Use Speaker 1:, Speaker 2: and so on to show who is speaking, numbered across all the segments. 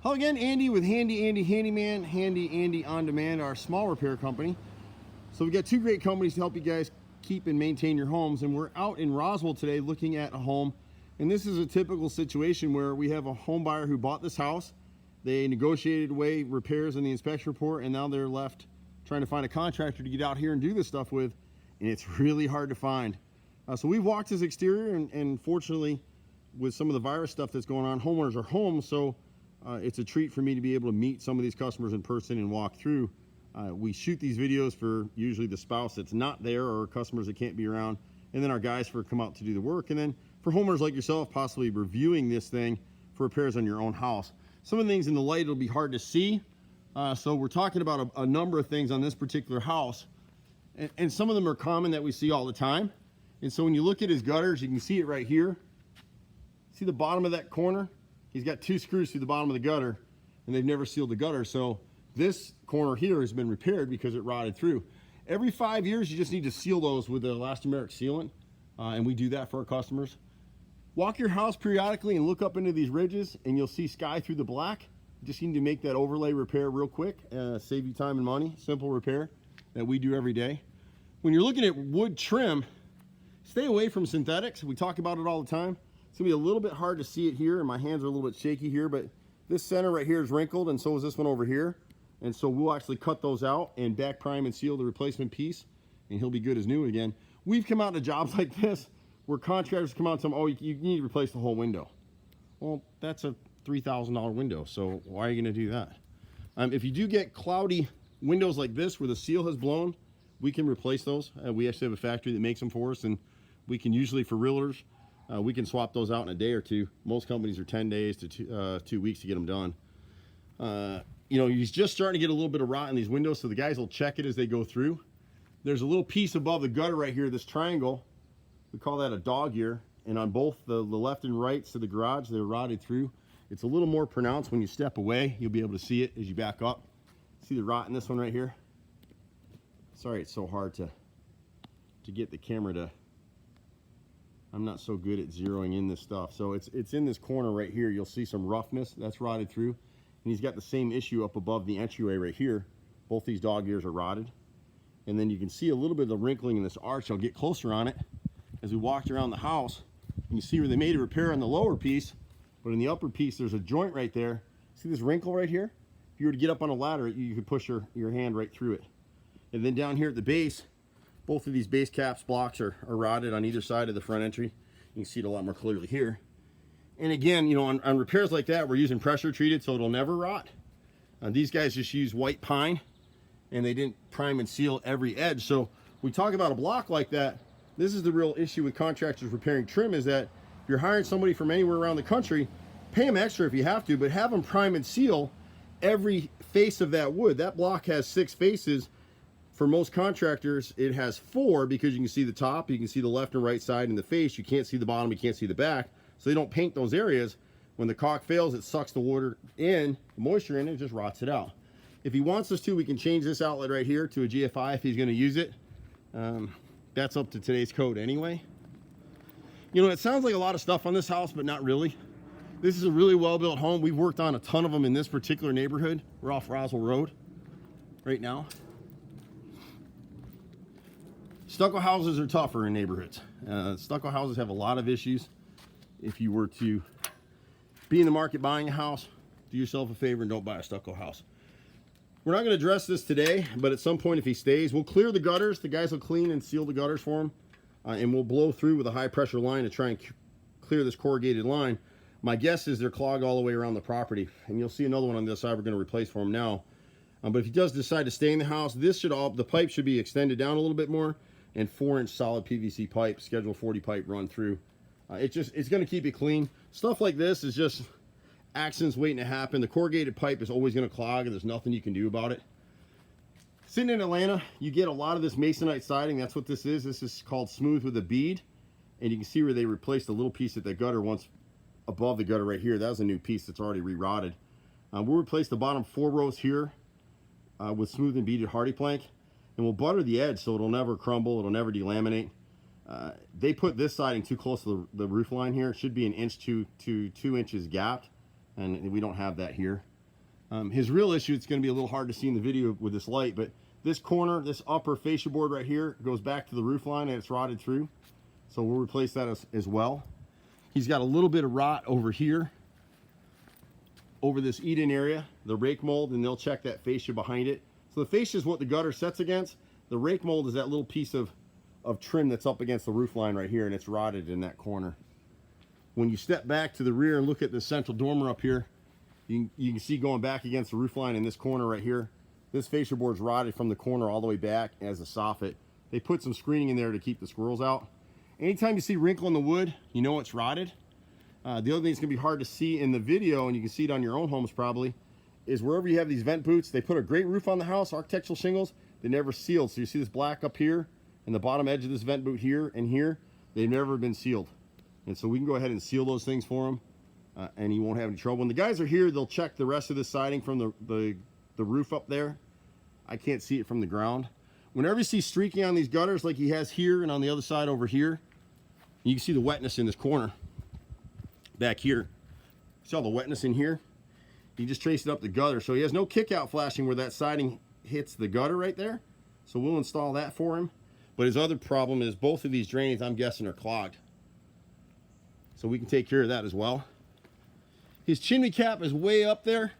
Speaker 1: Hello again, Andy with Handy Andy Handyman, Handy Andy On Demand, our small repair company. So we've got two great companies to help you guys keep and maintain your homes, and we're out in Roswell today looking at a home. And this is a typical situation where we have a home buyer who bought this house. They negotiated away repairs in the inspection report, and now they're left trying to find a contractor to get out here and do this stuff with, and it's really hard to find. So we've walked his exterior, and fortunately, with some of the virus stuff that's going on, homeowners are home, so it's a treat for me to be able to meet some of these customers in person and walk through. We shoot these videos for usually the spouse that's not there or customers that can't be around, and then our guys for come out to do the work, and then for homeowners like yourself possibly reviewing this thing for repairs on your own house. Some of the things in the light it'll be hard to see, so we're talking about a number of things on this particular house, and some of them are common that we see all the time. And so when you look at his gutters, you can see it right here. See the bottom of that corner? He's got two screws through the bottom of the gutter, and they've never sealed the gutter. So this corner here has been repaired because it rotted through. Every 5 years, you just need to seal those with the elastomeric sealant, and we do that for our customers. Walk your house periodically and look up into these ridges, and you'll see sky through the black. You just need to make that overlay repair real quick, save you time and money. Simple repair that we do every day. When you're looking at wood trim, stay away from synthetics. We talk about it all the time. It's gonna be a little bit hard to see it here, and my hands are a little bit shaky here, but this center right here is wrinkled, and so is this one over here. And so we'll actually cut those out and back prime and seal the replacement piece, and he'll be good as new again. We've come out to jobs like this where contractors come out and tell them, oh, you need to replace the whole window. Well, that's a $3,000 window, so why are you gonna do that? If you do get cloudy windows like this where the seal has blown, we can replace those. We actually have a factory that makes them for us, and we can usually, for realtors, we can swap those out in a day or two. Most companies are 10 days to 2 weeks to get them done. You know, he's just starting to get a little bit of rot in these windows, so the guys will check it as they go through. There's a little piece above the gutter right here, this triangle. We call that a dog ear. And on both the left and right to the garage, they're rotted through. It's a little more pronounced when you step away. You'll be able to see it as you back up. See the rot in this one right here? Sorry, it's so hard to get the camera to... I'm not so good at zeroing in this stuff. So it's in this corner right here. You'll see some roughness that's rotted through. And he's got the same issue up above the entryway right here. Both these dog ears are rotted. And then you can see a little bit of the wrinkling in this arch. I'll get closer on it as we walked around the house. You can see where they made a repair on the lower piece, but in the upper piece, there's a joint right there. See this wrinkle right here? If you were to get up on a ladder, you could push your hand right through it. And then down here at the base, both of these base caps blocks are rotted on either side of the front entry. You can see it a lot more clearly here. And again, you know, on repairs like that, we're using pressure treated so it'll never rot. These guys just use white pine, and they didn't prime and seal every edge. So we talk about a block like that. This is the real issue with contractors repairing trim, is that if you're hiring somebody from anywhere around the country, pay them extra if you have to, but have them prime and seal every face of that wood. That block has 6 faces. For most contractors, it has 4 because you can see the top, you can see the left and right side and the face. You can't see the bottom, you can't see the back. So they don't paint those areas. When the caulk fails, it sucks the water in, the moisture in, and it just rots it out. If he wants us to, we can change this outlet right here to a GFI if he's going to use it. That's up to today's code anyway. You know, it sounds like a lot of stuff on this house, but not really. This is a really well-built home. We've worked on a ton of them in this particular neighborhood. We're off Roswell Road right now. Stucco houses are tougher in neighborhoods. Stucco houses have a lot of issues. If you were to be in the market buying a house, do yourself a favor and don't buy a stucco house. We're not going to address this today, but at some point if he stays, we'll clear the gutters. The guys will clean and seal the gutters for him, and we'll blow through with a high pressure line to try and clear this corrugated line. My guess is they're clogged all the way around the property, and you'll see another one on this side we're going to replace for him now. But if he does decide to stay in the house, the pipe should be extended down a little bit more, and 4-inch solid PVC pipe, schedule 40 pipe run through. It's going to keep it clean. Stuff like this is just accidents waiting to happen. The corrugated pipe is always going to clog, and there's nothing you can do about it. Sitting in Atlanta, you get a lot of this masonite siding. That's what this is. This is called smooth with a bead, and you can see where they replaced a little piece at the gutter once above the gutter right here. That was a new piece that's already re-rotted. We'll replace the bottom 4 rows here with smooth and beaded hardy plank, and we'll butter the edge so it'll never crumble, it'll never delaminate. They put this siding too close to the roof line here. It should be 1 inch to 2 inches gapped, and we don't have that here. His real issue, it's going to be a little hard to see in the video with this light, but this corner, this upper fascia board right here goes back to the roof line and it's rotted through. So we'll replace that as well. He's got a little bit of rot over here, over this eat-in area, the rake mold, and they'll check that fascia behind it. So the fascia is what the gutter sets against. The rake mold is that little piece of trim that's up against the roof line right here, and it's rotted in that corner. When you step back to the rear and look at the central dormer up here, you can see going back against the roof line in this corner right here, this fascia board's rotted from the corner all the way back as a soffit. They put some screening in there to keep the squirrels out. Anytime you see wrinkle in the wood, you know it's rotted. The other thing that's going to be hard to see in the video, and you can see it on your own homes probably, is wherever you have these vent boots, they put a great roof on the house, architectural shingles, they never sealed. So you see this black up here, and the bottom edge of this vent boot here and here, they've never been sealed. And so we can go ahead and seal those things for him, and he won't have any trouble. When the guys are here, they'll check the rest of the siding from the roof up there. I can't see it from the ground. Whenever you see streaking on these gutters like he has here and on the other side over here, you can see the wetness in this corner back here. See all the wetness in here? You just trace it up the gutter. So he has no kick out flashing where that siding hits the gutter right there. So we'll install that for him. But his other problem is both of these drains, I'm guessing, are clogged. So we can take care of that as well. His chimney cap is way up there,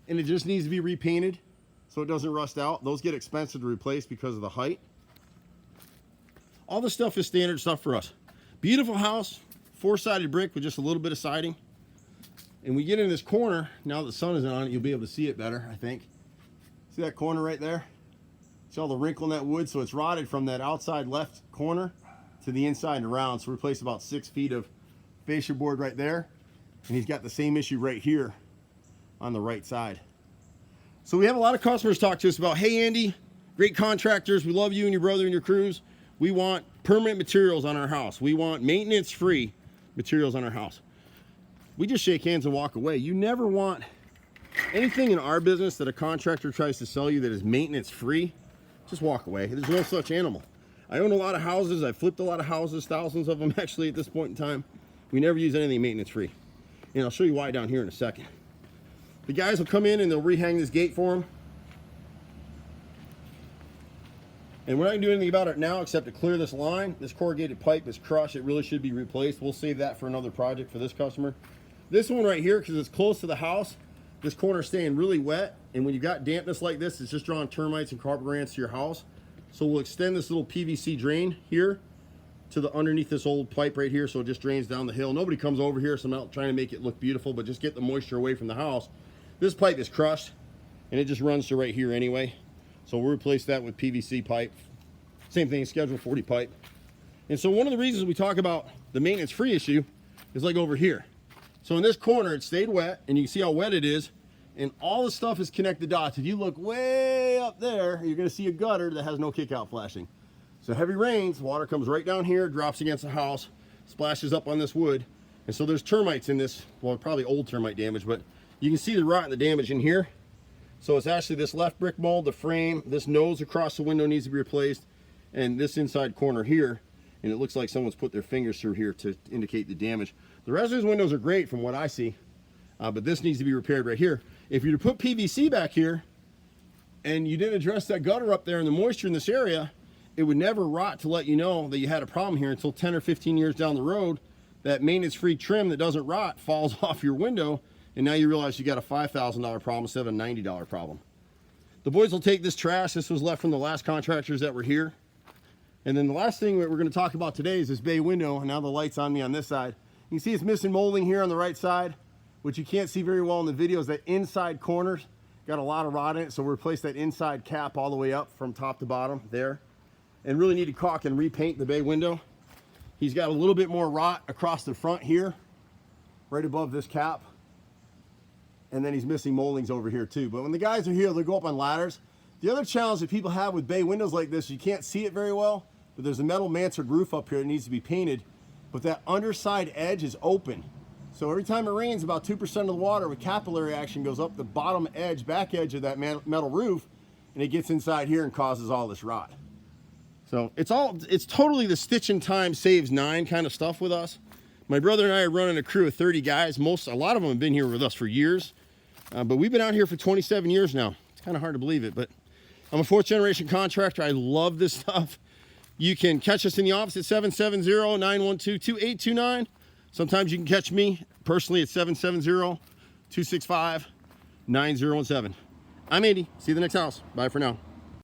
Speaker 1: and it just needs to be repainted so it doesn't rust out. Those get expensive to replace because of the height. All this stuff is standard stuff for us. Beautiful house, 4-sided brick with just a little bit of siding. And we get in this corner, now that the sun isn't on it, you'll be able to see it better, I think. See that corner right there? See all the wrinkle in that wood? So it's rotted from that outside left corner to the inside and around. So replace about 6 feet of fascia board right there. And he's got the same issue right here on the right side. So we have a lot of customers talk to us about, hey Andy, great contractors, we love you and your brother and your crews. We want permanent materials on our house. We want maintenance-free materials on our house. We just shake hands and walk away. You never want anything in our business that a contractor tries to sell you that is maintenance-free. Just walk away. There's no such animal. I own a lot of houses. I've flipped a lot of houses, thousands of them actually at this point in time. We never use anything maintenance-free. And I'll show you why down here in a second. The guys will come in and they'll rehang this gate for him. And we're not going to do anything about it now except to clear this line. This corrugated pipe is crushed. It really should be replaced. We'll save that for another project for this customer. This one right here, because it's close to the house, this corner is staying really wet. And when you've got dampness like this, it's just drawing termites and carpenter ants to your house. So we'll extend this little PVC drain here to the underneath this old pipe right here, so it just drains down the hill. Nobody comes over here, so I'm not trying to make it look beautiful, but just get the moisture away from the house. This pipe is crushed, and it just runs to right here anyway. So we'll replace that with PVC pipe. Same thing, Schedule 40 pipe. And so one of the reasons we talk about the maintenance-free issue is like over here. So in this corner, it stayed wet, and you can see how wet it is, and all the stuff is connected dots. If you look way up there, you're gonna see a gutter that has no kick-out flashing. So heavy rains, water comes right down here, drops against the house, splashes up on this wood. And so there's termites in this, well, probably old termite damage, but you can see the rot and the damage in here. So it's actually this left brick mold, the frame, this nose across the window needs to be replaced, and this inside corner here. And it looks like someone's put their fingers through here to indicate the damage. The rest of these windows are great from what I see, but this needs to be repaired right here. If you were to put PVC back here, and you didn't address that gutter up there and the moisture in this area, it would never rot to let you know that you had a problem here until 10 or 15 years down the road. That maintenance-free trim that doesn't rot falls off your window, and now you realize you got a $5,000 problem instead of a $90 problem. The boys will take this trash. This was left from the last contractors that were here. And then the last thing that we're going to talk about today is this bay window, and now the light's on me on this side. You can see it's missing molding here on the right side, which you can't see very well in the video. Is that inside corner's got a lot of rot in it, so we'll replace that inside cap all the way up from top to bottom there. And really need to caulk and repaint the bay window. He's got a little bit more rot across the front here, right above this cap. And then he's missing moldings over here too. But when the guys are here, they'll go up on ladders. The other challenge that people have with bay windows like this, you can't see it very well, but there's a metal mansard roof up here that needs to be painted, but that underside edge is open. So every time it rains, about 2% of the water with capillary action goes up the bottom edge, back edge of that metal roof, and it gets inside here and causes all this rot. So it's totally the stitch in time saves 9 kind of stuff with us. My brother and I are running a crew of 30 guys. A lot of them have been here with us for years. But we've been out here for 27 years now. It's kind of hard to believe it, but I'm a 4th generation contractor. I love this stuff. You can catch us in the office at 770-912-2829. Sometimes you can catch me personally at 770-265-9017. I'm Andy. See you at the next house. Bye for now.